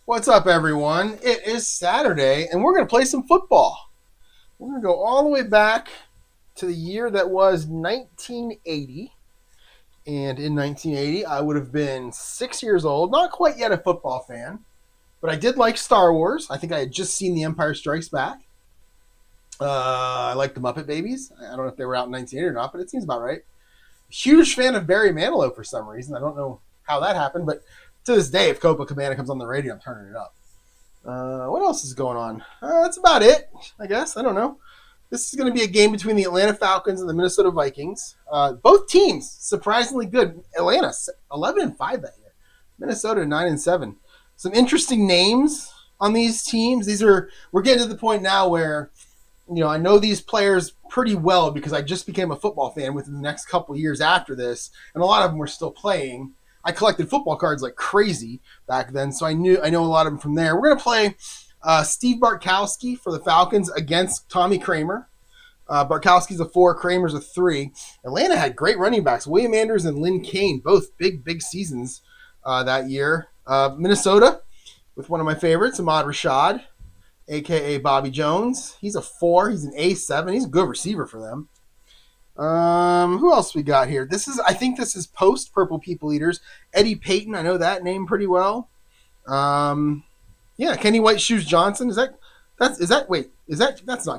What's up, everyone? It is Saturday, and we're going to play some football. We're going to go all the way back to the year that was 1980. And in 1980, I would have been 6 years old, not quite yet a football fan, but I did like Star Wars. I think I had just seen The Empire Strikes Back. I liked the Muppet Babies. I don't know if they were out in 1980 or not, but it seems about right. Huge fan of Barry Manilow for some reason. I don't know how that happened, but to this day, if Copacabana comes on the radio, I'm turning it up. What else is going on? That's about it, I guess. I don't know. This is going to be a game between the Atlanta Falcons and the Minnesota Vikings. Both teams surprisingly good. Atlanta 11-5 that year. Minnesota 9-7. Some interesting names on these teams. We're getting to the point now where I know these players pretty well because I just became a football fan within the next couple years after this, and a lot of them were still playing. I collected football cards like crazy back then, so I know a lot of them from there. We're going to play Steve Bartkowski for the Falcons against Tommy Kramer. Bartkowski's a 4, Kramer's a 3. Atlanta had great running backs, William Anders and Lynn Kane, both big seasons that year. Minnesota with one of my favorites, Ahmad Rashad, a.k.a. Bobby Jones. He's a 4. He's an A7. He's a good receiver for them. Who else we got here? I think this is post Purple People Eaters. Eddie Payton, I know that name pretty well. Kenny White Shoes Johnson. That's not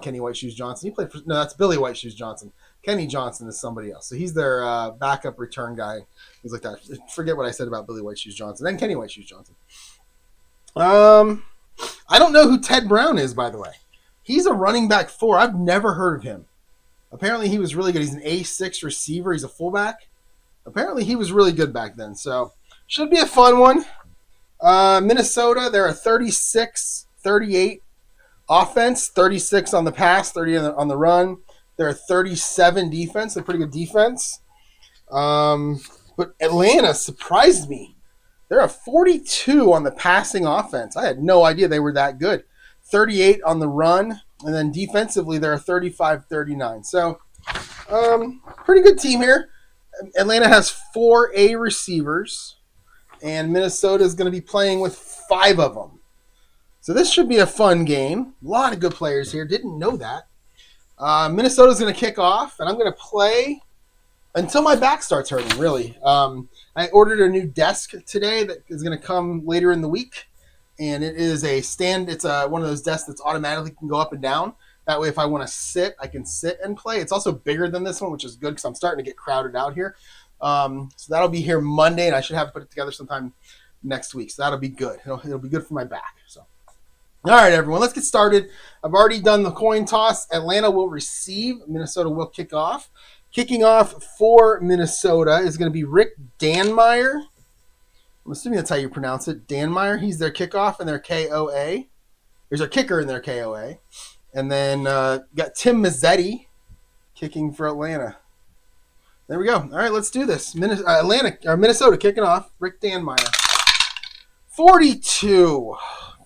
Kenny White Shoes Johnson. That's Billy White Shoes Johnson. Kenny Johnson is somebody else. So he's their backup return guy. Things like that. Forget what I said about Billy White Shoes Johnson. Then Kenny White Shoes Johnson. I don't know who Ted Brown is, by the way. He's a running back 4. I've never heard of him. Apparently he was really good. He's an A6 receiver. He's a fullback. Apparently he was really good back then. So should be a fun one. Minnesota, they're a 36-38 offense, 36 on the pass, 30 on the run. They're a 37 defense. They're a pretty good defense. But Atlanta surprised me. They're a 42 on the passing offense. I had no idea they were that good. 38 on the run. And then defensively, they're a 35-39. So, pretty good team here. Atlanta has 4 A receivers, and Minnesota is going to be playing with 5 of them. So this should be a fun game. A lot of good players here. Didn't know that. Minnesota's going to kick off, and I'm going to play until my back starts hurting, really. I ordered a new desk today that is going to come later in the week. And it is a stand. It's one of those desks that's automatically can go up and down. That way, if I want to sit, I can sit and play. It's also bigger than this one, which is good because I'm starting to get crowded out here. So that'll be here Monday, and I should have to put it together sometime next week. So that'll be good. It'll be good for my back. So, all right, everyone, let's get started. I've already done the coin toss. Atlanta will receive. Minnesota will kick off. Kicking off for Minnesota is going to be Rick Danmeyer. I'm assuming that's how you pronounce it. Danmeyer. He's their kickoff and their KOA. There's a kicker in their KOA. And then got Tim Mazzetti kicking for Atlanta. There we go. All right, let's do this. Minnesota kicking off. Rick Danmeyer. 42.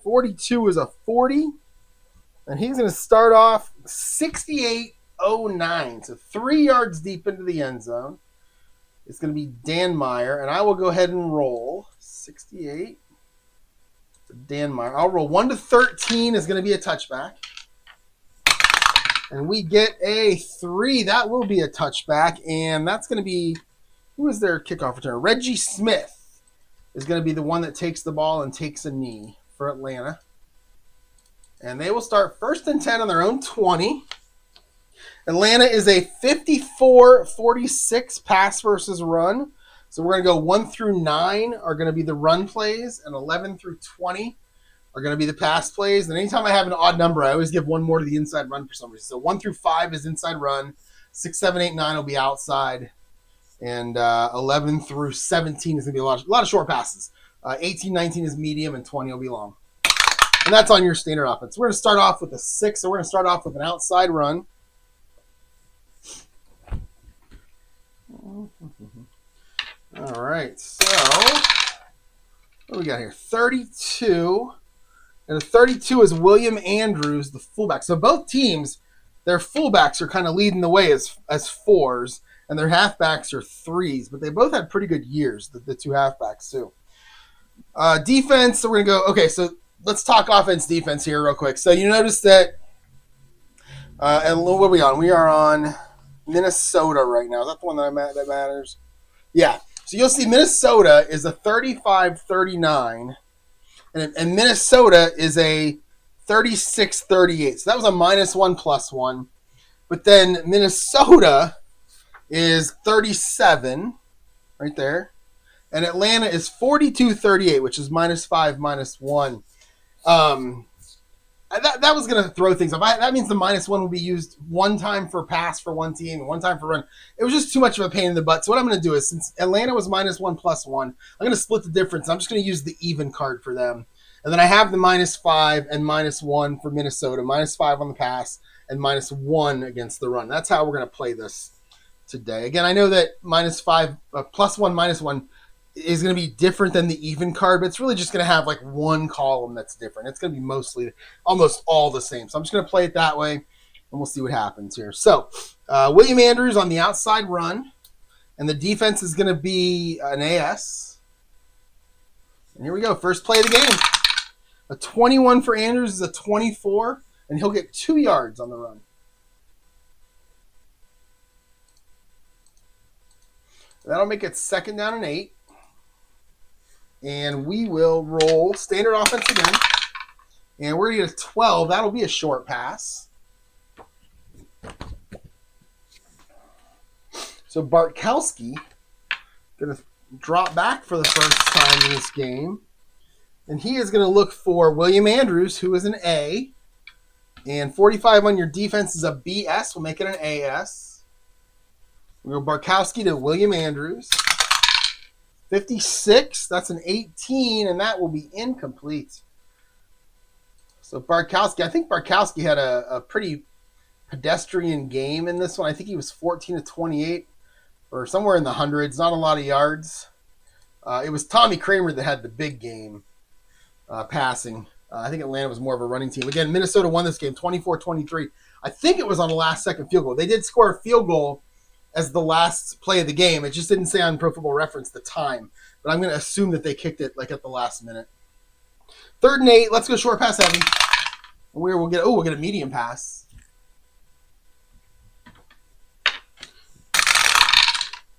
42 is a 40. And he's going to start off 68-09. So 3 yards deep into the end zone. It's going to be Danmeyer, and I will go ahead and roll. 68 for Danmeyer. I'll roll 1 to 13 is going to be a touchback. And we get a 3. That will be a touchback, and that's going to be, who is their kickoff returner? Reggie Smith is going to be the one that takes the ball and takes a knee for Atlanta. And they will start 1st and 10 on their own 20. Atlanta is a 54-46 pass versus run. So we're going to go 1 through 9 are going to be the run plays, and 11 through 20 are going to be the pass plays. And anytime I have an odd number, I always give one more to the inside run for some reason. So 1 through 5 is inside run. 6, 7, 8, 9 will be outside. And 11 through 17 is going to be a lot of short passes. 18, 19 is medium, and 20 will be long. And that's on your standard offense. We're going to start off with a 6, so we're going to start off with an outside run. All right, so what do we got here? 32. And the 32 is William Andrews, the fullback. So both teams, their fullbacks are kind of leading the way as 4s, and their halfbacks are 3s. But they both had pretty good years, the two halfbacks too. Defense, so we're going to go. Okay, so let's talk offense, defense here real quick. So you notice that, and what are we on? We are on Minnesota right now. Is that the one that matters? Yeah. So you'll see Minnesota is a 35-39, and Minnesota is a 36-38. So that was a -1 +1. But then Minnesota is 37 right there. And Atlanta is 42-38, which is -5, -1. That was going to throw things off. That means the -1 will be used one time for pass for one team and one time for run. It was just too much of a pain in the butt. So what I'm going to do is, since Atlanta was -1 +1, I'm going to split the difference. I'm just going to use the even card for them. And then I have the -5 and -1 for Minnesota, -5 on the pass and -1 against the run. That's how we're going to play this today. Again, I know that -5, +1, -1 is going to be different than the even card, but it's really just going to have like one column that's different. It's going to be mostly almost all the same. So I'm just going to play it that way, and we'll see what happens here. So William Andrews on the outside run, and the defense is going to be an AS. And here we go. First play of the game. A 21 for Andrews is a 24, and he'll get 2 yards on the run. That'll make it 2nd down and 8. And we will roll standard offense again. And we're going to get a 12. That'll be a short pass. So Bartkowski going to drop back for the first time in this game. And he is going to look for William Andrews, who is an A. And 45 on your defense is a BS. We'll make it an AS. We'll go Bartkowski to William Andrews. 56, that's an 18, and that will be incomplete. So Bartkowski, I think Bartkowski had a pretty pedestrian game in this one. I think he was 14-28 or somewhere in the hundreds, not a lot of yards. It was Tommy Kramer that had the big game passing. I think Atlanta was more of a running team. Again, Minnesota won this game 24-23. I think it was on a last-second field goal. They did score a field goal as the last play of the game. It just didn't say on Pro Football Reference the time, but I'm going to assume that they kicked it like at the last minute. 3rd and 8. Let's go short pass heavy. We'll get a medium pass.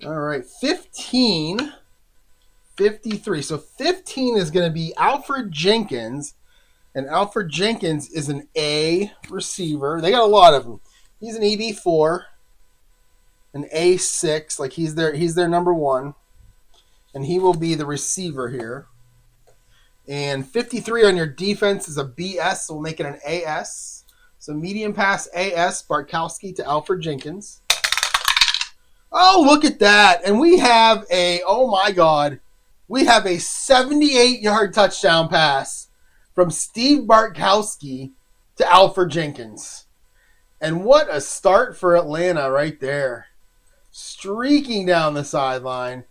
All right, 15-53. So 15 is going to be Alfred Jenkins, and Alfred Jenkins is an A receiver. They got a lot of them. He's an EB4. An A6, like he's their number 1, and he will be the receiver here. And 53 on your defense is a BS, so we'll make it an AS. So medium pass AS, Bartkowski to Alfred Jenkins. Oh, look at that. And we have a 78-yard touchdown pass from Steve Bartkowski to Alfred Jenkins. And what a start for Atlanta right there. Streaking down the sideline,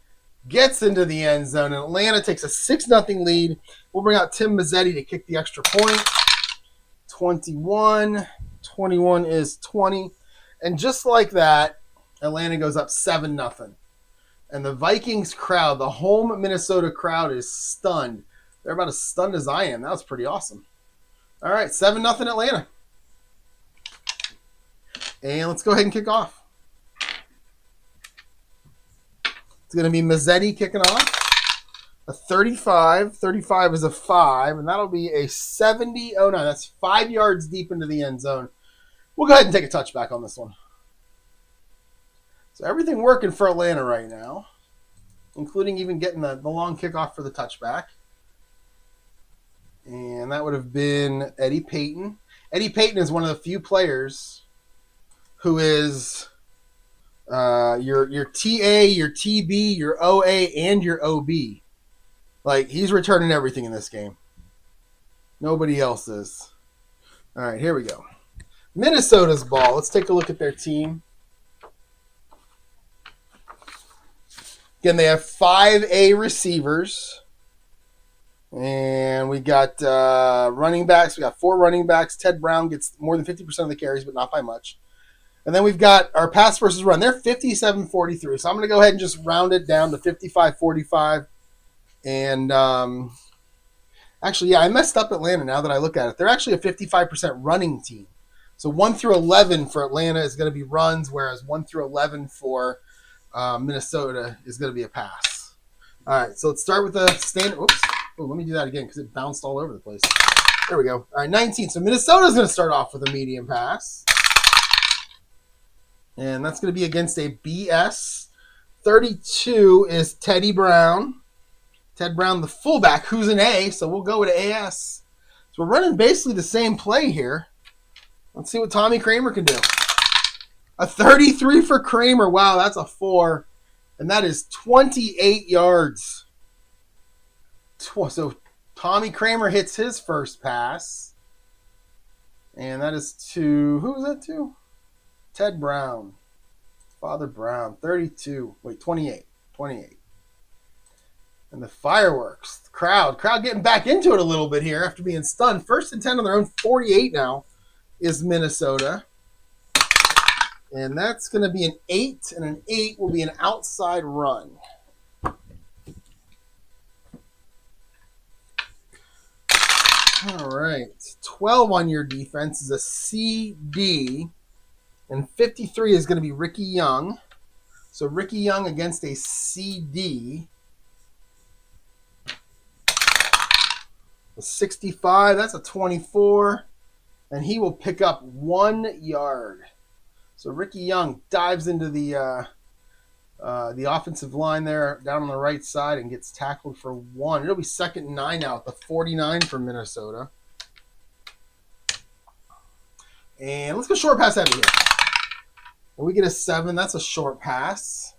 gets into the end zone, and Atlanta takes a 6-0 lead. We'll bring out Tim Mazzetti to kick the extra point. 21 is 20. And just like that, Atlanta goes up 7-0. And the Vikings crowd, the home Minnesota crowd, is stunned. They're about as stunned as I am. That was pretty awesome. All right, 7-0 Atlanta. And let's go ahead and kick off. It's going to be Mazzetti kicking off. A 35. 35 is a 5, and that'll be a 70. Oh, no, that's 5 yards deep into the end zone. We'll go ahead and take a touchback on this one. So everything working for Atlanta right now, including even getting the long kickoff for the touchback. And that would have been Eddie Payton. Eddie Payton is one of the few players who is your TA, your TB, your OA, and your OB. Like, he's returning everything in this game. Nobody else is. All right, here we go. Minnesota's ball. Let's take a look at their team. Again, they have 5 A receivers. And we got running backs. We got 4 running backs. Ted Brown gets more than 50% of the carries, but not by much. And then we've got our pass versus run. They're 57-43. So I'm going to go ahead and just round it down to 55-45. And actually, yeah, I messed up Atlanta now that I look at it. They're actually a 55% running team. So 1 through 11 for Atlanta is going to be runs, whereas 1 through 11 for Minnesota is going to be a pass. All right, so let's start with the stand. Oops. Oh, let me do that again because it bounced all over the place. There we go. All right, 19. So Minnesota's going to start off with a medium pass. And that's going to be against a BS. 32 is Teddy Brown. Ted Brown, the fullback, who's an A, so we'll go with AS. So we're running basically the same play here. Let's see what Tommy Kramer can do. A 33 for Kramer. Wow, that's a 4. And that is 28 yards. So Tommy Kramer hits his first pass. And that is to, who was that to? Ted Brown. Father Brown. 32. Wait, 28. 28. And the fireworks. The crowd getting back into it a little bit here after being stunned. 1st and 10 on their own 48 now is Minnesota. And that's going to be an 8, and an 8 will be an outside run. All right. 12 on your defense is a CD, and 53 is going to be Ricky Young. So Ricky Young against a CD. A 65, that's a 24, and he will pick up 1 yard. So Ricky Young dives into the offensive line there down on the right side and gets tackled for 1. It'll be 2nd and 9 now at the 49 for Minnesota. And let's go short pass heavy here. And we get a 7. That's a short pass.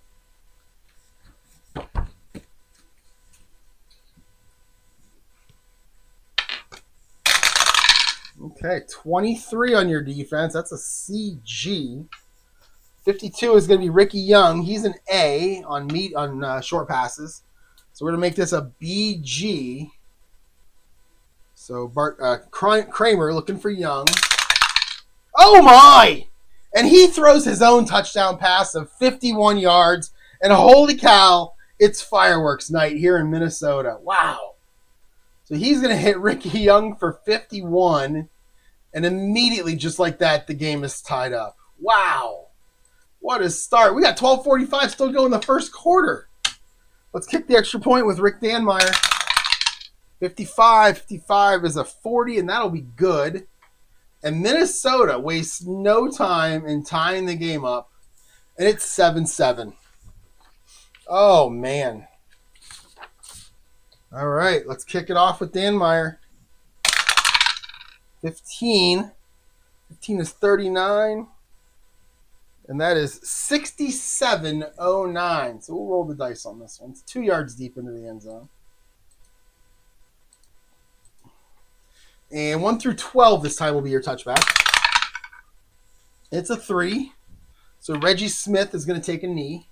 Okay, 23 on your defense. That's a CG. 52 is going to be Ricky Young. He's an A on short passes. So we're going to make this a BG. So Kramer looking for Young. Oh, my! And he throws his own touchdown pass of 51 yards. And holy cow, it's fireworks night here in Minnesota. Wow. So he's going to hit Ricky Young for 51. And immediately, just like that, the game is tied up. Wow. What a start. We got 12:45 still going the first quarter. Let's kick the extra point with Rick Danmeyer. 55 is a 40, and that'll be good. And Minnesota wastes no time in tying the game up. And it's 7-7. Oh, man. All right, let's kick it off with Danmeyer. 15. 15 is 39. And that is 67-09. So we'll roll the dice on this one. It's 2 yards deep into the end zone. And 1 through 12 this time will be your touchback. It's a 3. So Reggie Smith is going to take a knee.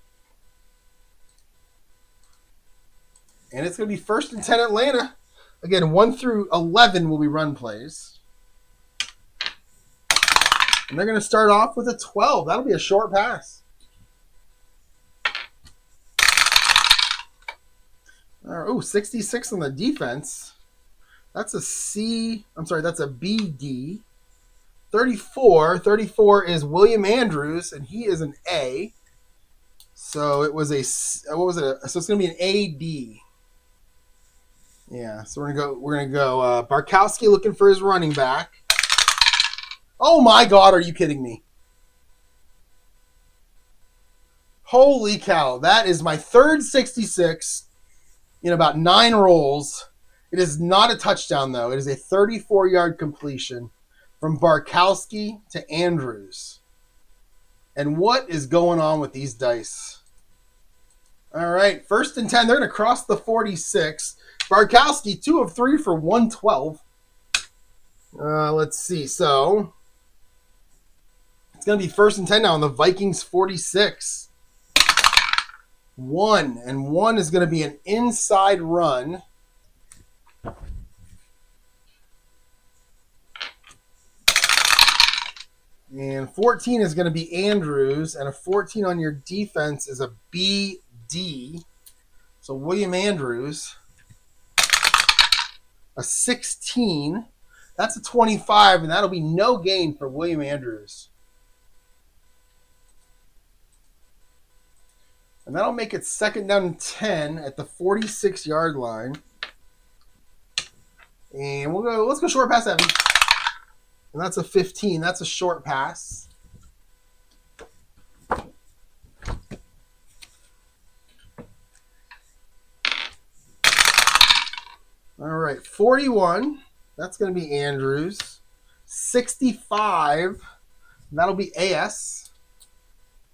And it's going to be 1st and 10 Atlanta. Again, 1 through 11 will be run plays. And they're going to start off with a 12. That'll be a short pass. Oh, 66 on the defense. That's a C. I'm sorry, that's a BD. 34 is William Andrews, and he is an A. So it was what was it? So it's going to be an AD. Yeah, so we're gonna go Barkowski looking for his running back. Oh my God, are you kidding me? Holy cow, that is my third 66 in about 9 rolls. It is not a touchdown, though. It is a 34-yard completion from Barkowski to Andrews. And what is going on with these dice? All right, 1st and 10. They're going to cross the 46. Barkowski, 2 of 3 for 112. Let's see. So it's going to be 1st and 10 now on the Vikings 46. 1. And 1 is going to be an inside run. And 14 is going to be Andrews. And a 14 on your defense is a BD. So William Andrews. a 16. That's a 25, and that'll be no gain for William Andrews. And that'll make it second down and 10 at the 46-yard line. And let's go short pass, Evan. And that's a 15. That's a short pass. All right, 41. That's going to be Andrews. 65. That'll be AS.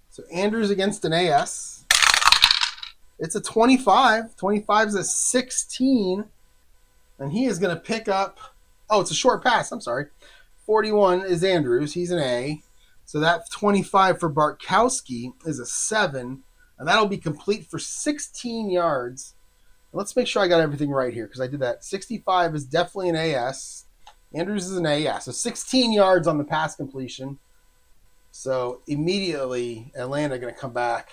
So Andrews against an AS. It's a 25. 25 is a 16. And he is going to pick up... Oh, it's a short pass. I'm sorry. 41 is Andrews. He's an A. So that 25 for Bartkowski is a 7. And that'll be complete for 16 yards. Let's make sure I got everything right here because I did that. 65 is definitely an AS. Andrews is an AS. So 16 yards on the pass completion. So immediately Atlanta going to come back.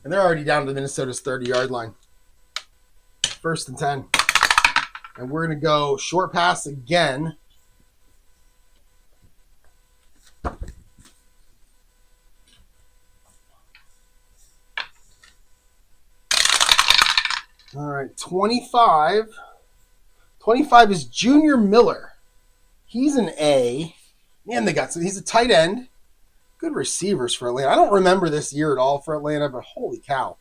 And they're already down to Minnesota's 30-yard line. First and 10. And we're going to go short pass again. All right, 25. 25 is Junior Miller. He's an A. Man, he's a tight end. Good receivers for Atlanta. I don't remember this year at all for Atlanta, but holy cow.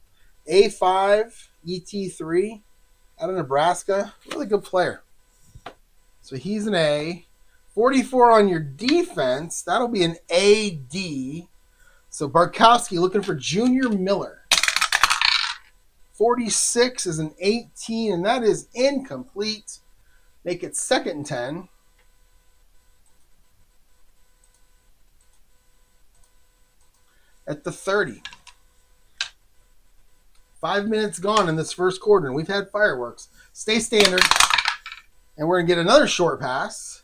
A5, ET3 out of Nebraska. Really good player. So he's an A. 44 on your defense. That'll be an AD. So Bartkowski looking for Junior Miller. 46 is an 18, and that is incomplete. Make it second and 10. At the 30. 5 minutes gone in this first quarter, and we've had fireworks. Stay standard. And we're going to get another short pass.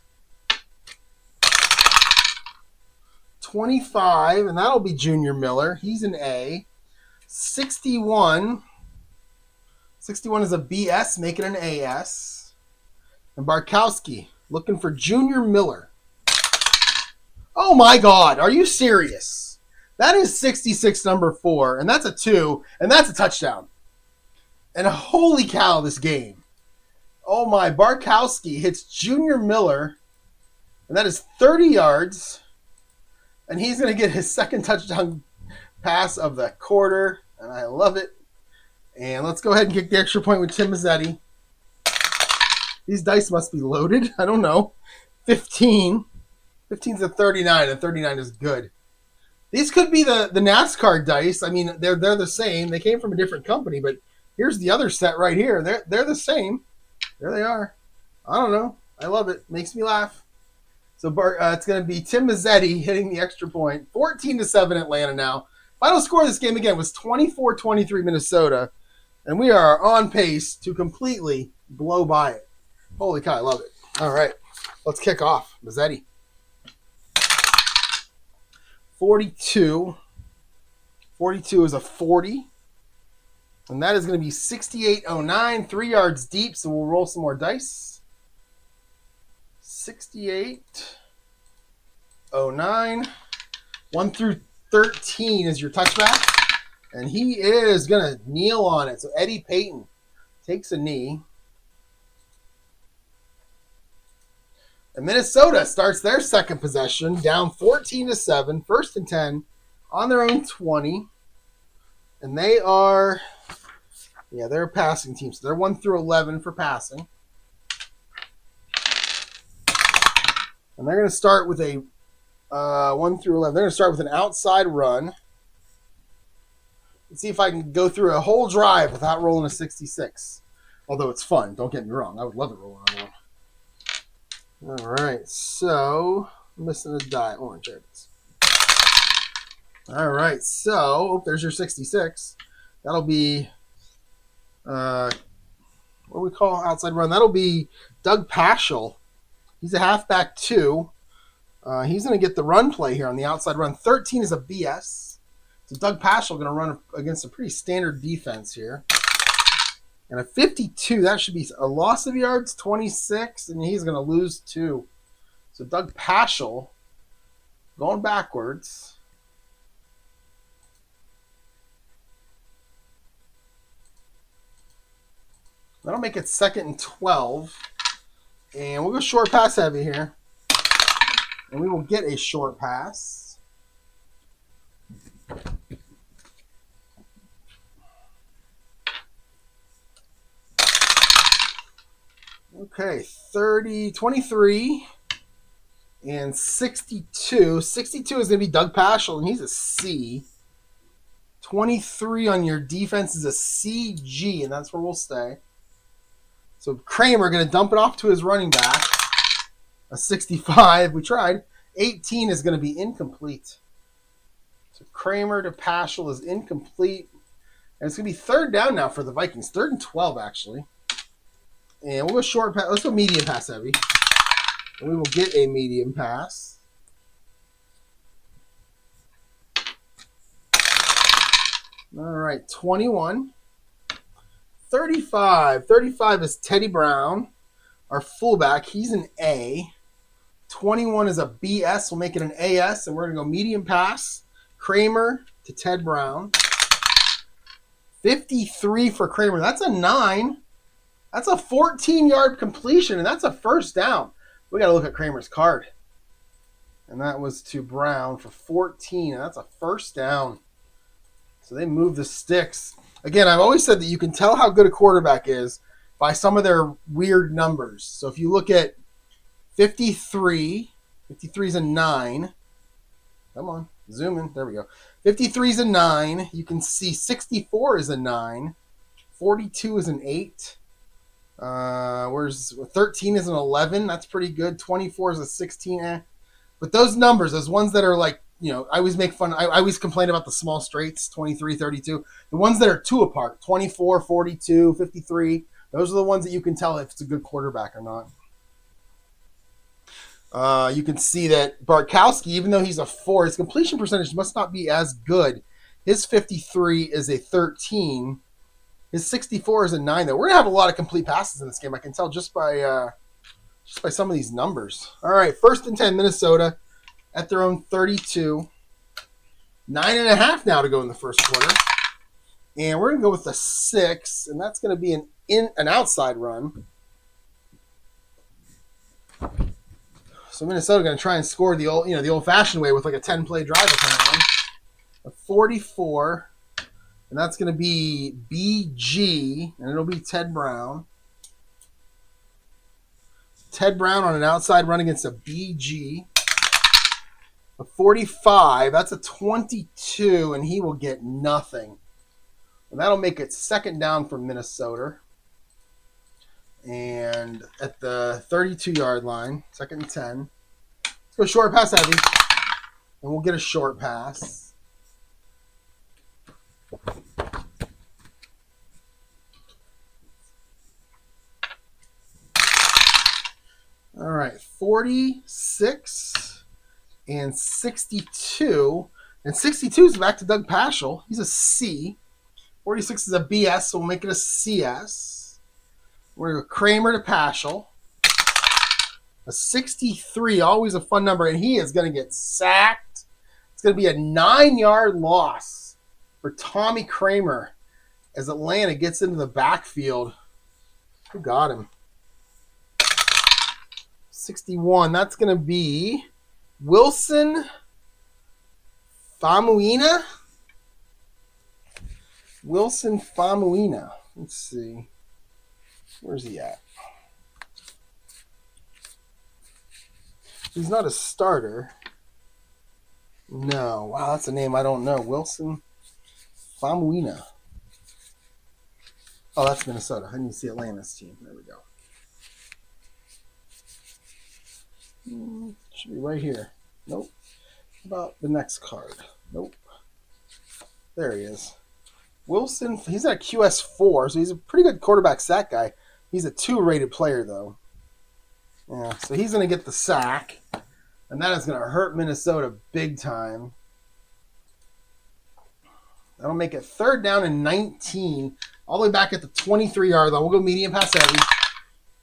25, and that'll be Junior Miller. He's an A. 61. 61 is a BS, making an AS. And Bartkowski looking for Junior Miller. Oh my God, are you serious? That is 66 number 4, and that's a 2, and that's a touchdown. And holy cow, this game. Oh my, Bartkowski hits Junior Miller, and that is 30 yards. And he's going to get his second touchdown pass of the quarter, and I love it. And let's go ahead and kick the extra point with Tim Mazzetti. These dice must be loaded. I don't know. 15. 15's a 39, and 39 is good. These could be the NASCAR dice. I mean, they're the same. They came from a different company, but here's the other set right here. They're the same. There they are. I don't know. I love it. Makes me laugh. So it's going to be Tim Mazzetti hitting the extra point. 14-7 Atlanta now. Final score of this game, again, was 24-23 Minnesota. And we are on pace to completely blow by it. Holy cow, I love it. All right, let's kick off. Mazzetti. 42. 42 is a 40. And that is going to be 68-09, 3 yards deep. So we'll roll some more dice. 68-09. 1 through 13 is your touchback. And he is going to kneel on it. So Eddie Payton takes a knee. And Minnesota starts their second possession, down 14-7, first and 10, on their own 20. And they are, they're a passing team. So they're 1 through 11 for passing. And they're going to start with a 1 through 11. They're going to start with an outside run. Let's see if I can go through a whole drive without rolling a 66. Although it's fun. Don't get me wrong. I would love it rolling on one. All right. So, I'm missing a die. Orange. There it is. All right. So, there's your 66. That'll be, what do we call outside run? That'll be Doug Paschal. He's a halfback 2. He's going to get the run play here on the outside run. 13 is a BS. So Doug Paschal going to run against a pretty standard defense here. And a 52, that should be a loss of yards, 26, and he's going to lose 2. So Doug Paschal going backwards. That'll make it 2nd and 12. And we'll go short pass heavy here. And we will get a short pass. Okay, 23, and 62. 62 is going to be Doug Paschal, and he's a C. 23 on your defense is a CG, and that's where we'll stay. So Kramer going to dump it off to his running back. A 65. We tried. 18 is going to be incomplete. So Kramer to Paschal is incomplete. And it's going to be 3rd down now for the Vikings. 3rd and 12, actually. And we'll go short pass. Let's go medium pass heavy. And we will get a medium pass. All right, 21. 35. 35 is Teddy Brown, our fullback. He's an A. 21 is a BS. We'll make it an AS, and we're going to go medium pass. Kramer to Ted Brown. 53 for Kramer. That's a 9. That's a 14-yard completion, and that's a 1st down. We got to look at Kramer's card. And that was to Brown for 14, and that's a 1st down. So they move the sticks. Again, I've always said that you can tell how good a quarterback is by some of their weird numbers. So if you look at 53, 53 is a 9. Come on, zoom in. There we go. 53 is a 9. You can see 64 is a 9. 42 is an 8. Where's 13 is an 11. That's pretty good. 24 is a 16. But those numbers, those ones that are like, I always make fun. I always complain about the small straights, 23, 32. The ones that are 2 apart, 24, 42, 53. Those are the ones that you can tell if it's a good quarterback or not. You can see that Bartkowski, even though he's a 4, his completion percentage must not be as good. His 53 is a 13. His 64 is a 9, though. We're going to have a lot of complete passes in this game. I can tell just by some of these numbers. All right, 1st and 10, Minnesota at their own 32. 9.5 now to go in the first quarter. And we're going to go with the 6, and that's going to be an outside run. So Minnesota going to try and score the old-fashioned way with like a 10-play drive apparently. A 44. And that's going to be BG, and it'll be Ted Brown. Ted Brown on an outside run against a BG. A 45, that's a 22, and he will get nothing. And that'll make it 2nd down for Minnesota. And at the 32-yard line, 2nd and 10. Let's go short pass heavy, and we'll get a short pass. All right, 46 and 62. And 62 is back to Doug Paschal. He's a C. 46 is a BS, so we'll make it a CS. We're going to go Kramer to Paschal. A 63, always a fun number, and he is going to get sacked. It's going to be a 9-yard loss for Tommy Kramer as Atlanta gets into the backfield. Who got him? 61. That's going to be Wilson Famuina. Wilson Famuina. Let's see. Where's he at? He's not a starter. No. Wow, that's a name I don't know. Wilson Famuina. Oh, that's Minnesota. I didn't see Atlanta's team. There we go. Should be right here. Nope. How about the next card? Nope. There he is. Wilson, he's at QS4, so he's a pretty good quarterback sack guy. He's a 2-rated player, though. Yeah, so he's going to get the sack, and that is going to hurt Minnesota big time. That'll make it 3rd down and 19. All the way back at the 23-yard line. We'll go medium pass heavy.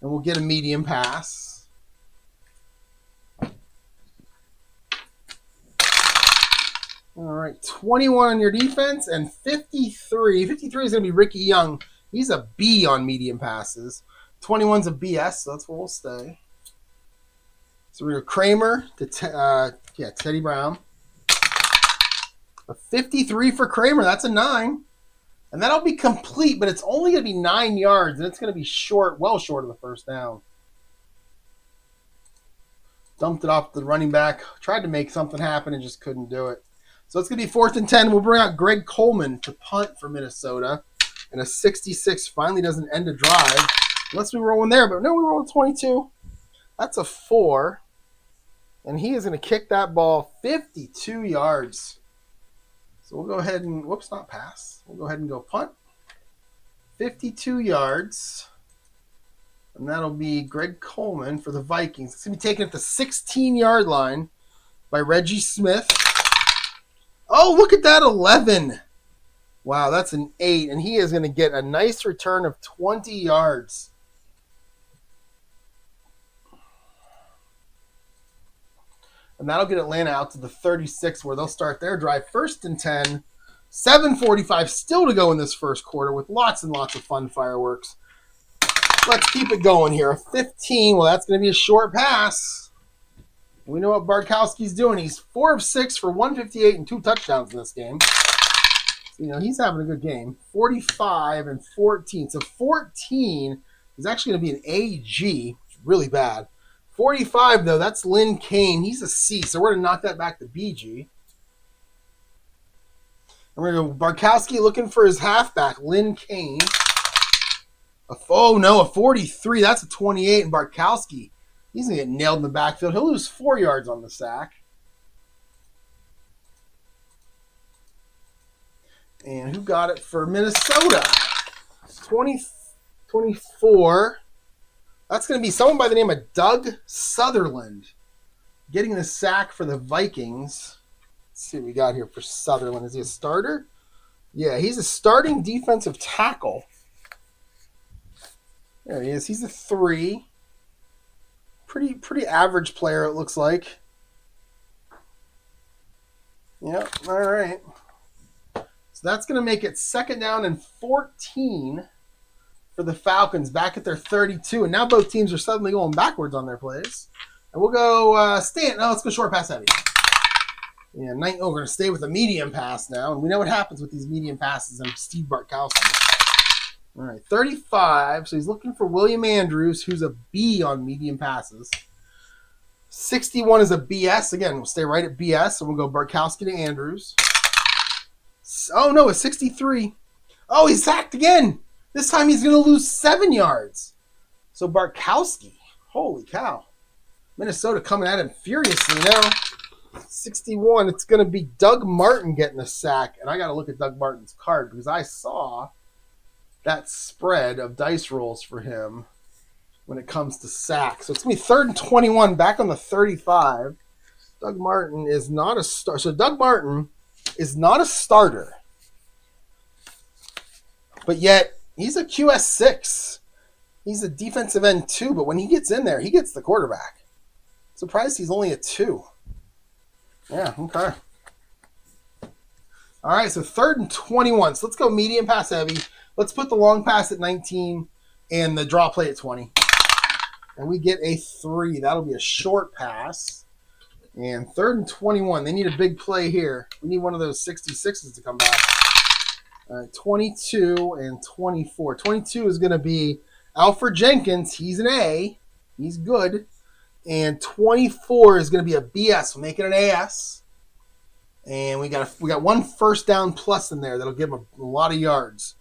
And we'll get a medium pass. All right, 21 on your defense and 53. 53 is going to be Ricky Young. He's a B on medium passes. 21's a BS, so that's where we'll stay. So we're going to Kramer to Teddy Brown. A 53 for Kramer. That's a 9. And that'll be complete, but it's only going to be 9 yards, and it's going to be short, well short of the 1st down. Dumped it off the running back. Tried to make something happen and just couldn't do it. So it's going to be 4th and 10. We'll bring out Greg Coleman to punt for Minnesota. And a 66 finally doesn't end a drive. Unless we roll in there, but no, we roll a 22. That's a 4. And he is going to kick that ball 52 yards. So we'll go ahead and, whoops, not pass. We'll go ahead and go punt. 52 yards. And that'll be Greg Coleman for the Vikings. It's going to be taken at the 16-yard line by Reggie Smith. Oh, look at that, 11. Wow, that's an 8. And he is going to get a nice return of 20 yards. And that'll get Atlanta out to the 36 where they'll start their drive. 1st and 10. 7:45 still to go in this first quarter with lots and lots of fun fireworks. Let's keep it going here. 15. Well, that's going to be a short pass. We know what Bartkowski's doing. He's 4 of 6 for 158 and 2 touchdowns in this game. So, he's having a good game. 45 and 14. So 14 is actually going to be an AG. Really bad. 45, though, that's Lynn Kane. He's a C, so we're going to knock that back to BG. And we're going to go Bartkowski looking for his halfback, Lynn Kane. A 43. That's a 28, and Bartkowski, he's going to get nailed in the backfield. He'll lose 4 yards on the sack. And who got it for Minnesota? 24. That's going to be someone by the name of Doug Sutherland getting the sack for the Vikings. Let's see what we got here for Sutherland. Is he a starter? Yeah, he's a starting defensive tackle. There he is. He's a 3. Pretty average player, it looks like. Yep, all right. So that's going to make it 2nd down and 14 for the Falcons back at their 32. And now both teams are suddenly going backwards on their plays. And we'll go let's go short pass heavy. Yeah, we're going to stay with a medium pass now. And we know what happens with these medium passes and Steve Bartkowski. All right, 35. So he's looking for William Andrews, who's a B on medium passes. 61 is a BS. Again, we'll stay right at BS. So we'll go Bartkowski to Andrews. Oh, no, a 63. Oh, he's sacked again. This time he's going to lose 7 yards. So Bartkowski, holy cow. Minnesota coming at him furiously now. 61, it's going to be Doug Martin getting a sack. And I got to look at Doug Martin's card because I saw that spread of dice rolls for him when it comes to sacks. So it's going to be 3rd and 21 back on the 35. Doug Martin is not a starter. So Doug Martin is not a starter. But yet, he's a QS6. He's a defensive end 2, but when he gets in there, he gets the quarterback. Surprised he's only a 2. Yeah, okay. All right, so 3rd and 21. So let's go medium pass heavy. Let's put the long pass at 19 and the draw play at 20. And we get a 3. That'll be a short pass. And 3rd and 21. They need a big play here. We need one of those 66s to come back. 22 and 24. 22 is going to be Alfred Jenkins. He's an A. He's good. And 24 is going to be a BS. We'll make it an AS. And we got 1 first down plus in there. That'll give him a lot of yards.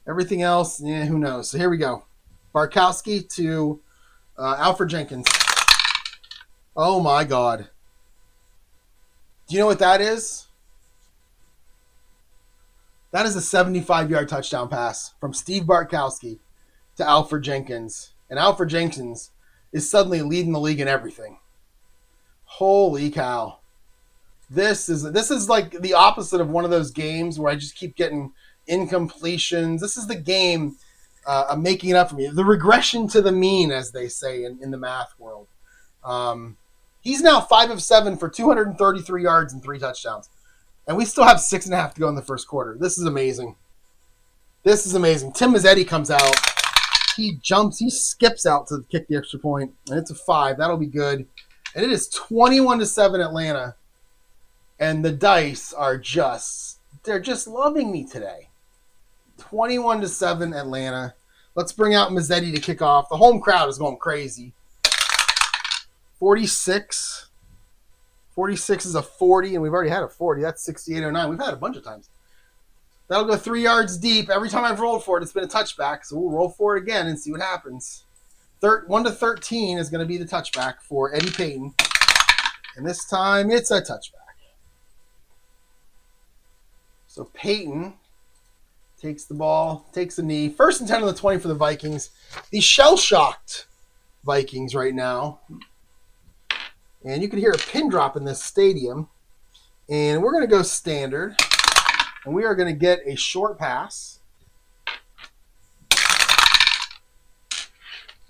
Everything else, who knows. So here we go. Bartkowski to Alfred Jenkins. Oh, my God. Do you know what that is? That is a 75-yard touchdown pass from Steve Bartkowski to Alfred Jenkins. And Alfred Jenkins is suddenly leading the league in everything. Holy cow. This is like the opposite of one of those games where I just keep getting incompletions. This is the game I'm making it up for me. The regression to the mean, as they say in the math world. He's now 5 of 7 for 233 yards and 3 touchdowns. And we still have 6.5 to go in the first quarter. This is amazing. This is amazing. Tim Mazzetti comes out. He jumps. He skips out to kick the extra point. And it's a 5. That'll be good. And it is 21-7 Atlanta. And the dice are they're just loving me today. 21-7 Atlanta. Let's bring out Mazzetti to kick off. The home crowd is going crazy. 46. 46 is a 40, and we've already had a 40. That's 68-09. We've had it a bunch of times. That'll go 3 yards deep. Every time I've rolled for it, it's been a touchback. So we'll roll for it again and see what happens. 1-13 is going to be the touchback for Eddie Payton. And this time, it's a touchback. So Payton takes the ball, takes a knee. 1st and 10 on the 20 for the Vikings. The shell-shocked Vikings right now. And you can hear a pin drop in this stadium. And we're going to go standard. And we are going to get a short pass.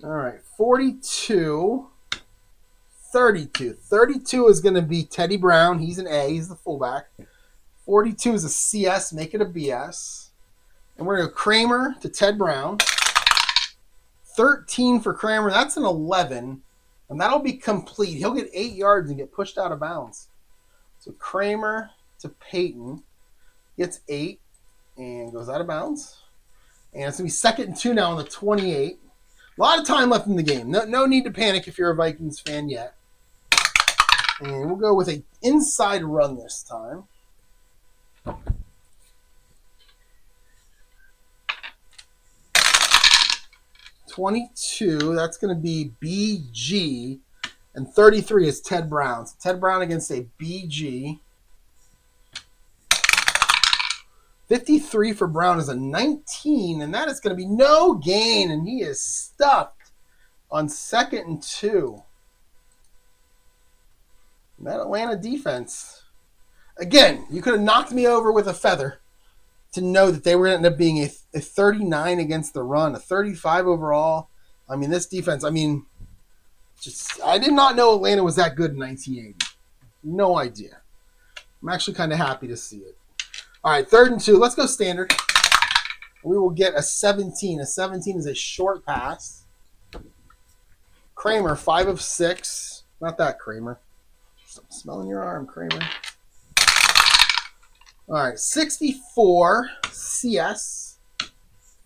All right, 42, 32. 32 is going to be Teddy Brown. He's an A. He's the fullback. 42 is a CS. Make it a BS. And we're going to go Kramer to Ted Brown. 13 for Kramer. That's an 11. And that'll be complete. He'll get 8 yards and get pushed out of bounds. So Kramer to Payton gets 8 and goes out of bounds. And it's going to be 2nd and 2 now on the 28. A lot of time left in the game. No need to panic if you're a Vikings fan yet. And we'll go with an inside run this time. .22, that's going to be BG, and 33 is Ted Brown. So Ted Brown against a BG. 53 for Brown is a 19, and that is going to be no gain, and he is stuffed on 2nd and 2. And that Atlanta defense. Again, you could have knocked me over with a feather to know that they were going to end up being a 39 against the run, a 35 overall. I mean, this defense, I did not know Atlanta was that good in 1980. No idea. I'm actually kind of happy to see it. All right, 3rd and 2. Let's go standard. We will get a 17. A 17 is a short pass. Kramer, 5 of 6. Not that Kramer. Stop smelling your arm, Kramer. All right, 64, CS.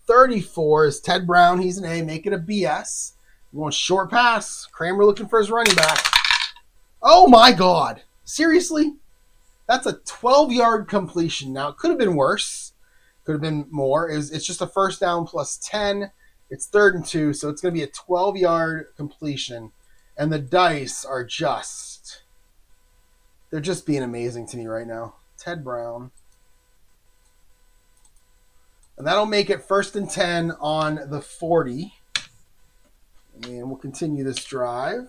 34 is Ted Brown. He's an A. Make it a BS. We're going short pass. Kramer looking for his running back. Oh, my God. Seriously? That's a 12-yard completion. Now, it could have been worse. Could have been more. It's just a 1st down plus 10. It's 3rd and 2, so it's going to be a 12-yard completion. And the dice are they're just being amazing to me right now. Ted Brown. And that'll make it 1st and 10 on the 40. And we'll continue this drive.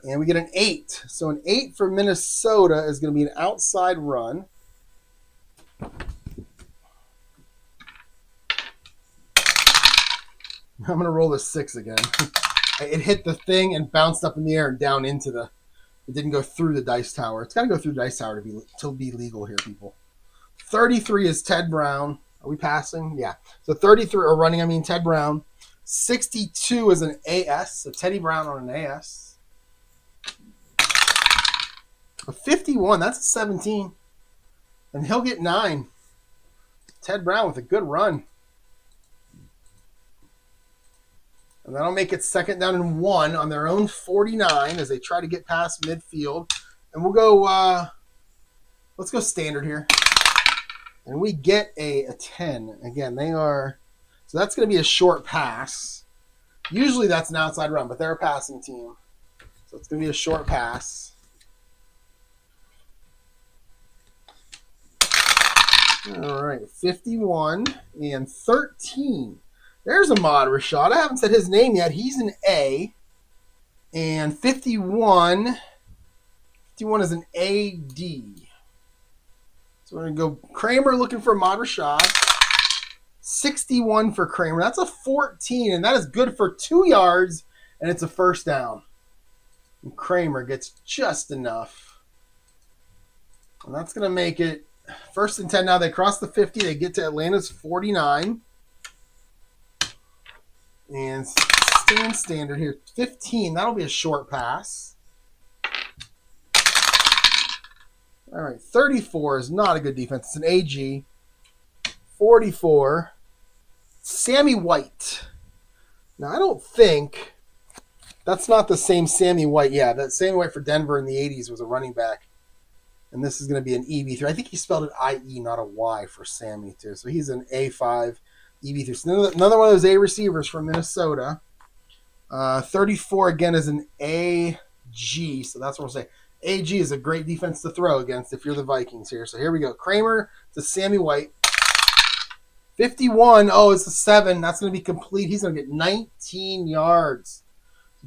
And we get an 8. So an 8 for Minnesota is going to be an outside run. I'm going to roll the 6 again. It hit the thing and bounced up in the air and down into the... It didn't go through the dice tower. It's got to go through the dice tower to be legal here, people. 33 is Ted Brown. Are we passing? Yeah. So 33, or running, Ted Brown. 62 is an AS. So Teddy Brown on an AS. A 51, that's a 17. And he'll get 9. Ted Brown with a good run. And that'll make it 2nd down and 1 on their own 49 as they try to get past midfield. And we'll go, let's go standard here. And we get a 10. Again, so that's going to be a short pass. Usually that's an outside run, but they're a passing team. So it's going to be a short pass. All right, 51 and 13. There's Ahmad Rashad. I haven't said his name yet. He's an A. And 51 51 is an AD. So we're going to go Kramer looking for Ahmad Rashad. 61 for Kramer. That's a 14, and that is good for 2 yards, and it's a first down. And Kramer gets just enough. And that's going to make it 1st and 10. Now they cross the 50. They get to Atlanta's 49. And standard here. 15. That'll be a short pass. All right. 34 is not a good defense. It's an AG. 44. Sammy White. Now, I don't think that's not the same Sammy White. Yeah, that Sammy White for Denver in the 80s was a running back. And this is going to be an EV3. I think he spelled it IE, not a Y for Sammy, too. So he's an A5 EV3. So another one of those A receivers from Minnesota. 34, again, is an AG. So that's what we'll say. AG is a great defense to throw against if you're the Vikings here. So here we go. Kramer to Sammy White. 51. Oh, it's a 7. That's going to be complete. He's going to get 19 yards.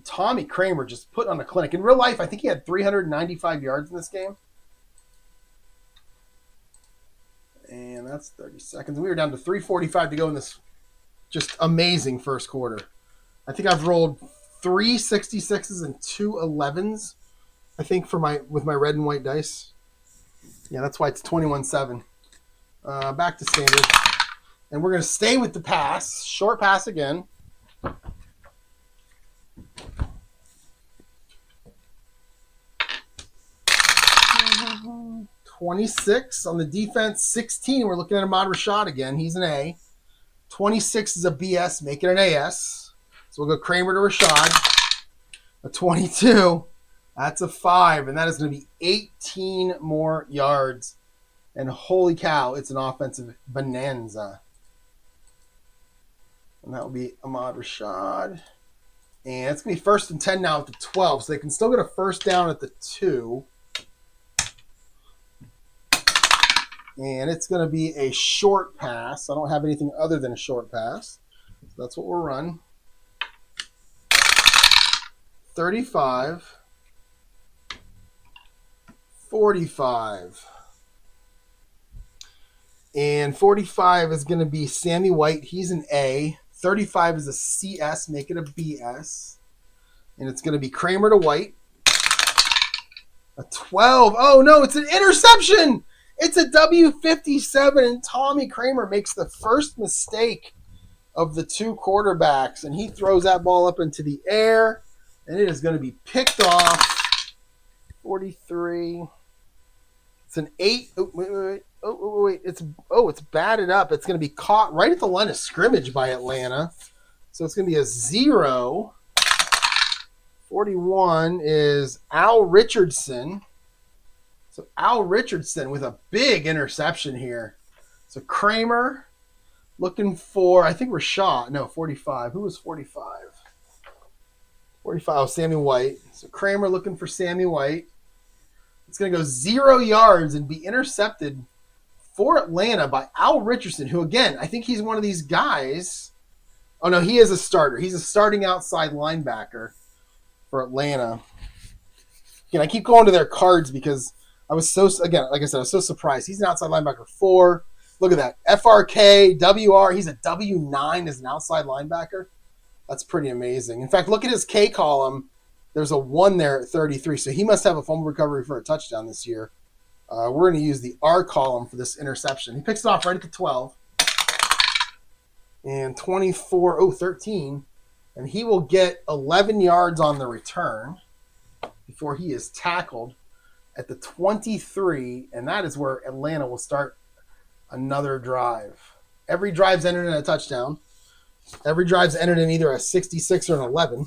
Tommy Kramer just put on a clinic. In real life, I think he had 395 yards in this game. And that's 30 seconds. We were down to 3:45 to go in this just amazing first quarter. I think I've rolled 3 66s and 2 11s, I think, with my red and white dice. Yeah, that's why it's 21-7. Back to standard. And we're going to stay with the pass. Short pass again. 26 on the defense. 16, we're looking at Ahmad Rashad again. He's an A. 26 is a BS. Make it an AS. So we'll go Kramer to Rashad. A 22. That's a 5. And that is going to be 18 more yards. And holy cow, it's an offensive bonanza. And that will be Ahmad Rashad. And it's going to be 1st and 10 now at the 12. So they can still get a first down at the 2. And it's going to be a short pass. I don't have anything other than a short pass. So that's what we'll run. 35. 45. And 45 is going to be Sammy White. He's an A. 35 is a CS. Make it a BS. And it's going to be Kramer to White. A 12. Oh, no, it's an interception. It's a W57, and Tommy Kramer makes the first mistake of the 2 quarterbacks, and he throws that ball up into the air, and it is going to be picked off. 43. It's an 8. Oh, wait. Wait. It's batted up. It's going to be caught right at the line of scrimmage by Atlanta. So it's going to be a 0. 41 is Al Richardson. So Al Richardson with a big interception here. So Kramer looking for, I think Rashad. No, 45. Who was 45? 45, Sammy White. So Kramer looking for Sammy White. It's going to go 0 yards and be intercepted for Atlanta by Al Richardson, who, again, I think he's one of these guys. Oh, no, he is a starter. He's a starting outside linebacker for Atlanta. Again, I keep going to their cards because I was like I said, I was so surprised. He's an outside linebacker 4. Look at that. FRK, WR. He's a W9 as an outside linebacker. That's pretty amazing. In fact, look at his K column. There's a 1 there at 33. So he must have a fumble recovery for a touchdown this year. We're going to use the R column for this interception. He picks it off right at the 12. And 24, 13. And he will get 11 yards on the return before he is tackled at the 23, and that is where Atlanta will start another drive. Every drive's entered in a touchdown. Every drive's entered in either a 66 or an 11.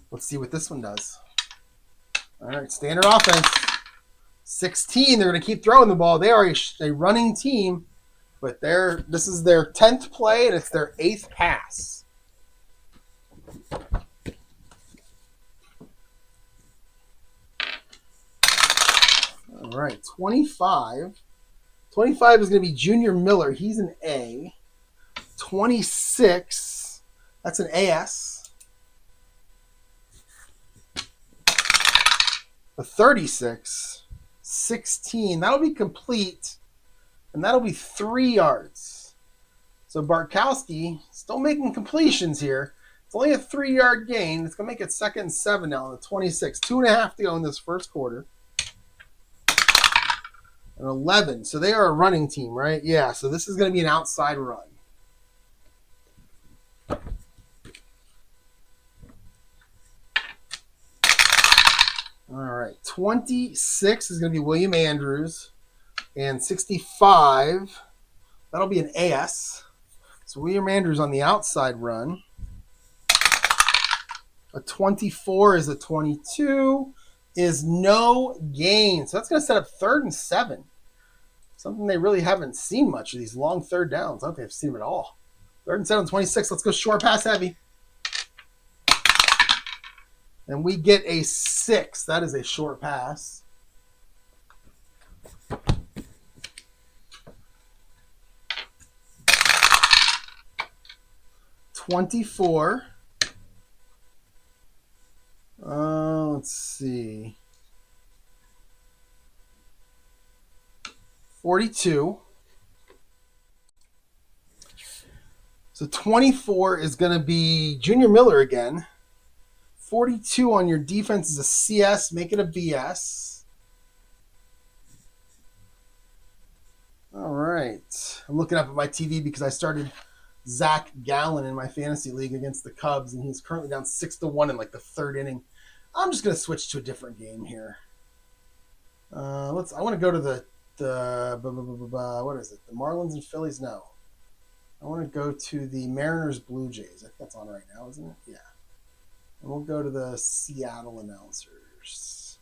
Let's see what this one does. All right, standard offense. 16, they're going to keep throwing the ball. They are a running team, but this is their 10th play, and it's their 8th pass. All right, 25. 25 is going to be Junior Miller. He's an A. 26, that's an AS. a 36, 16. That'll be complete, and that'll be 3 yards. So Bartkowski still making completions here. It's only a 3-yard gain. It's going to make it 2nd and 7 now on the 26. 2.5 to go in this first quarter. An 11. So they are a running team, right? Yeah, so this is going to be an outside run. All right, 26 is going to be William Andrews, and 65, that'll be an AS. So William Andrews on the outside run. A 24 is a 22, is no gain. So that's going to set up 3rd and 7. Something they really haven't seen much of these long third downs. I don't think they've seen them at all. 3rd and 7, 26. Let's go short pass heavy. And we get a 6. That is a short pass. $24. Let's see. 42. So 24 is going to be Junior Miller again. 42 on your defense is a CS. Make it a BS. All right. I'm looking up at my TV because I started Zach Gallen in my fantasy league against the Cubs, and he's currently down 6-1 in like the 3rd inning. I'm just going to switch to a different game here. I want to go to the what is it? The Marlins and Phillies? No. I want to go to the Mariners Blue Jays. I think that's on right now, isn't it? Yeah. And we'll go to the Seattle announcers.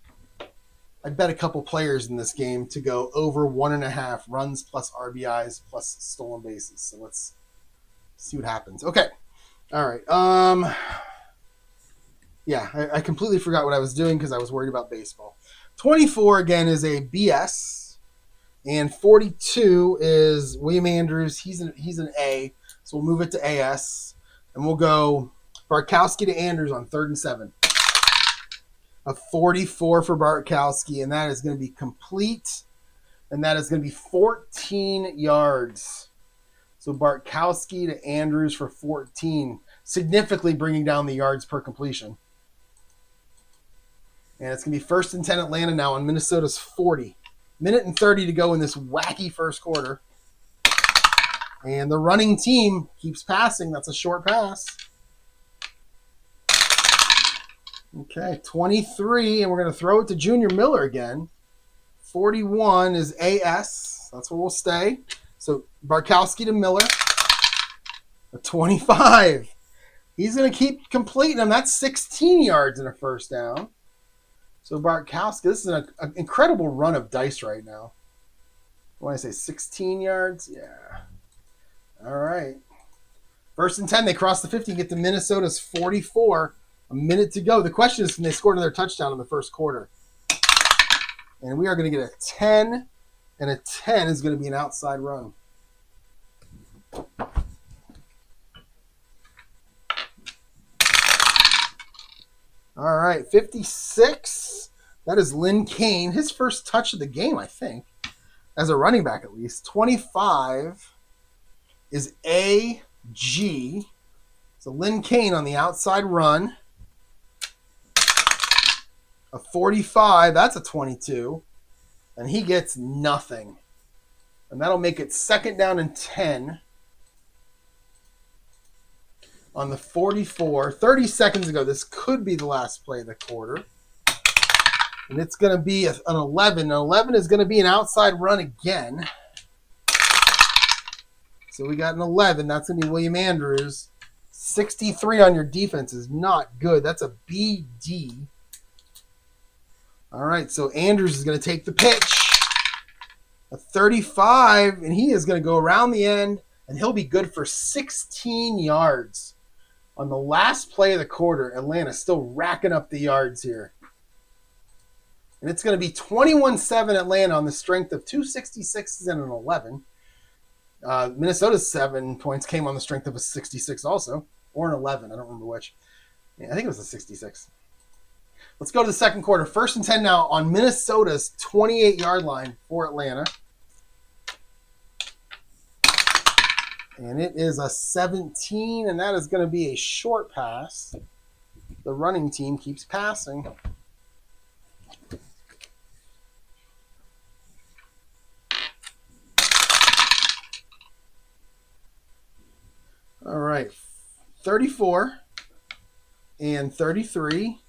I bet a couple players in this game to go over 1.5 runs plus RBIs plus stolen bases. So let's see what happens. Okay. All right. Yeah, I completely forgot what I was doing because I was worried about baseball. 24 again is a BS, and 42 is William Andrews. He's an A, so we'll move it to AS, and we'll go Bartkowski to Andrews on 3rd and 7. A 44 for Bartkowski, and that is going to be complete, and that is going to be 14 yards. So Bartkowski to Andrews for 14, significantly bringing down the yards per completion. And it's going to be 1st and 10 Atlanta now on Minnesota's 40. Minute and 30 to go in this wacky first quarter. And the running team keeps passing. That's a short pass. Okay, 23, and we're going to throw it to Junior Miller again. 41 is AS. That's where we'll stay. So Bartkowski to Miller. A 25. He's going to keep completing them. That's 16 yards in a first down. So Bartkowski, this is an incredible run of dice right now. When I say 16 yards, yeah. All right. 1st and 10, they cross the 50 and get to Minnesota's 44. A minute to go. The question is, can they score another touchdown in the first quarter? And we are going to get a 10, and a 10 is going to be an outside run. All right, 56. That is Lynn Kane. His first touch of the game, I think, as a running back at least. 25 is AG. So Lynn Kane on the outside run. A 45, that's a 22. And he gets nothing. And that'll make it 2nd down and 10. On the 44, 30 seconds ago, this could be the last play of the quarter. And it's going to be an 11. An 11 is going to be an outside run again. So we got an 11. That's going to be William Andrews. 63 on your defense is not good. That's a BD. All right, so Andrews is going to take the pitch. A 35, and he is going to go around the end, and he'll be good for 16 yards. On the last play of the quarter, Atlanta still racking up the yards here. And it's going to be 21-7 Atlanta on the strength of 2 66s and an 11. Minnesota's 7 points came on the strength of a 66 also, or an 11. I don't remember which. Yeah, I think it was a 66. Let's go to the second quarter. 1st and 10 now on Minnesota's 28-yard line for Atlanta. And it is a 17, and that is going to be a short pass. The running team keeps passing. All right, 34 and 33.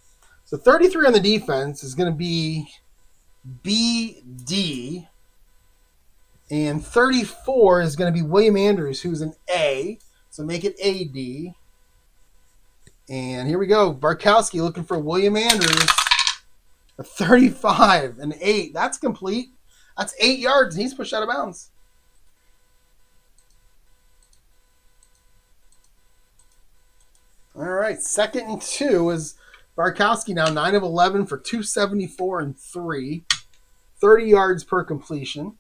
So 33 on the defense is going to be BD. And 34 is going to be William Andrews, who's an A. So make it AD. And here we go. Barkowski looking for William Andrews. A 35, an 8. That's complete. That's 8 yards, and he's pushed out of bounds. All right, 2nd and 2 is Barkowski now 9 of 11 for 274 and 3. 30 yards per completion.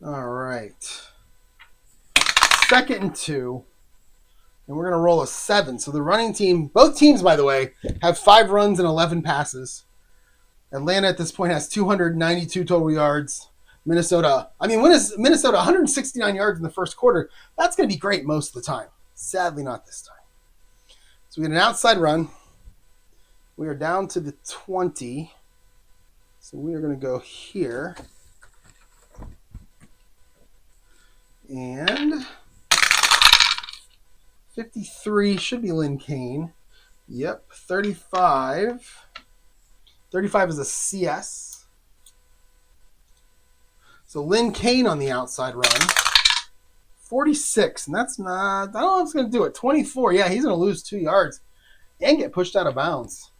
All right. 2nd and 2. And we're going to roll a 7. So the running team, both teams, by the way, have 5 runs and 11 passes. Atlanta at this point has 292 total yards. Minnesota 169 yards in the first quarter. That's going to be great most of the time. Sadly, not this time. So we get an outside run. We are down to the 20. So we are going to go here. And 53 should be Lynn Kane. Yep, 35. 35 is a CS. So Lynn Kane on the outside run. 46, and that's not, I don't know if it's going to do it. 24, yeah, he's going to lose 2 yards and get pushed out of bounds.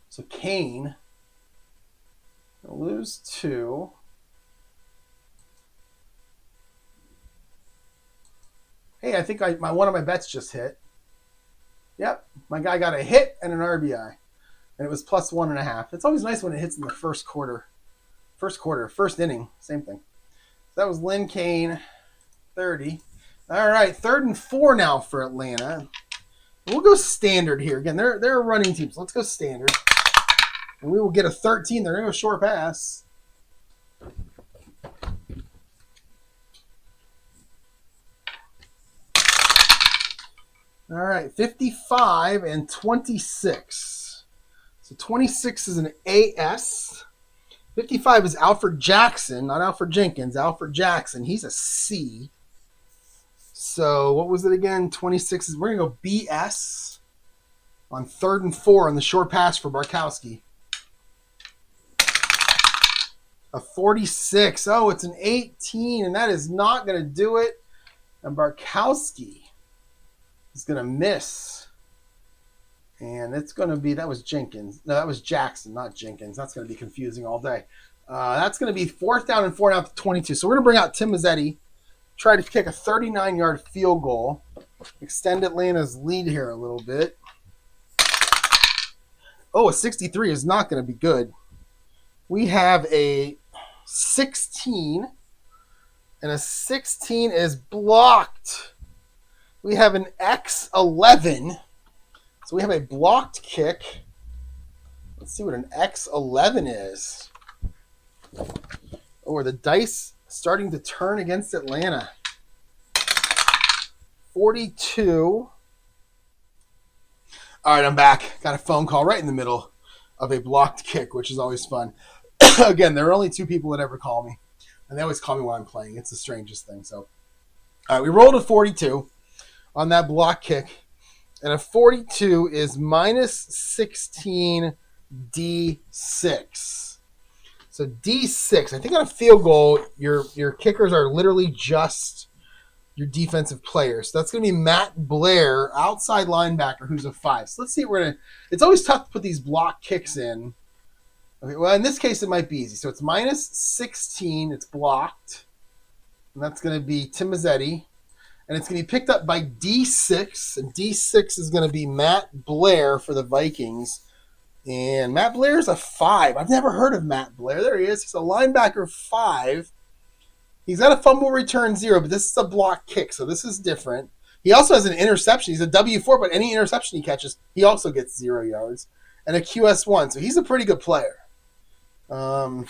So Kane will lose 2. Hey, I think one of my bets just hit. Yep, my guy got a hit and an RBI, and it was plus 1.5. It's always nice when it hits in the first quarter. First inning, same thing. So that was Lynn Kane, 30. All right, 3rd and 4 now for Atlanta. We'll go standard here. Again, they're a running team, so let's go standard. And we will get a 13. They're going to go short pass. All right, 55 and 26. So 26 is an AS. 55 is Alfred Jackson, not Alfred Jenkins. Alfred Jackson, he's a C. So what was it again? 26 is, we're going to go BS on 3rd and 4 on the short pass for Barkowski. A 46. Oh, it's an 18, and that is not going to do it. And Barkowski is going to miss. And it's going to be, that was Jenkins. No, that was Jackson, not Jenkins. That's going to be confusing all day. That's going to be 4th down and 4 now to 22. So we're going to bring out Tim Mazzetti, try to kick a 39-yard field goal, extend Atlanta's lead here a little bit. Oh, a 63 is not going to be good. We have a 16, and a 16 is blocked. We have an X11. So we have a blocked kick. Let's see what an X11 is. Oh, are the dice starting to turn against Atlanta? 42. All right, I'm back. Got a phone call right in the middle of a blocked kick, which is always fun. Again, there are only 2 people that ever call me, and they always call me while I'm playing. It's the strangest thing. So, all right, we rolled a 42 on that block kick. And a 42 is minus 16 D6. So D6, I think on a field goal, your kickers are literally just your defensive players. So that's going to be Matt Blair, outside linebacker, who's a 5. So let's see if we're going to – it's always tough to put these block kicks in. Okay, well, in this case, it might be easy. So it's minus 16. It's blocked. And that's going to be Tim Mazzetti. And it's going to be picked up by D6. And D6 is going to be Matt Blair for the Vikings. And Matt Blair's a 5. I've never heard of Matt Blair. There he is. He's a linebacker 5. He's got a fumble return 0, but this is a block kick, so this is different. He also has an interception. He's a W4, but any interception he catches, he also gets 0 yards. And a QS1, so he's a pretty good player.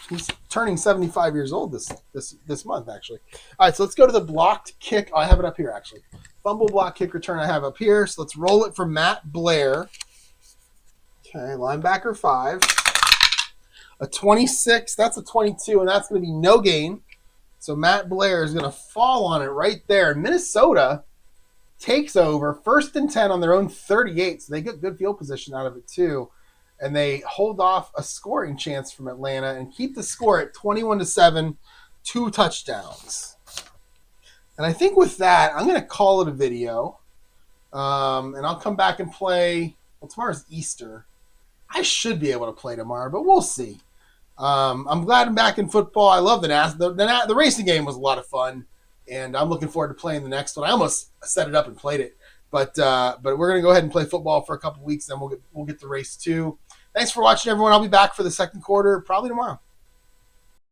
He's turning 75 years old this month, actually. All right, so let's go to the blocked kick. Oh, I have it up here, actually. Fumble block kick return I have up here. So let's roll it for Matt Blair. Okay, linebacker 5. A 26, that's a 22, and that's going to be no gain. So Matt Blair is going to fall on it right there. Minnesota takes over, 1st and 10 on their own 38, so they get good field position out of it too. And they hold off a scoring chance from Atlanta and keep the score at 21-7, 2 touchdowns. And I think with that, I'm going to call it a video. And I'll come back and play. Well, tomorrow's Easter. I should be able to play tomorrow, but we'll see. I'm glad I'm back in football. I love the racing game was a lot of fun, and I'm looking forward to playing the next one. I almost set it up and played it, but we're going to go ahead and play football for a couple weeks, then we'll get the race too. Thanks for watching, everyone. I'll be back for the second quarter probably tomorrow.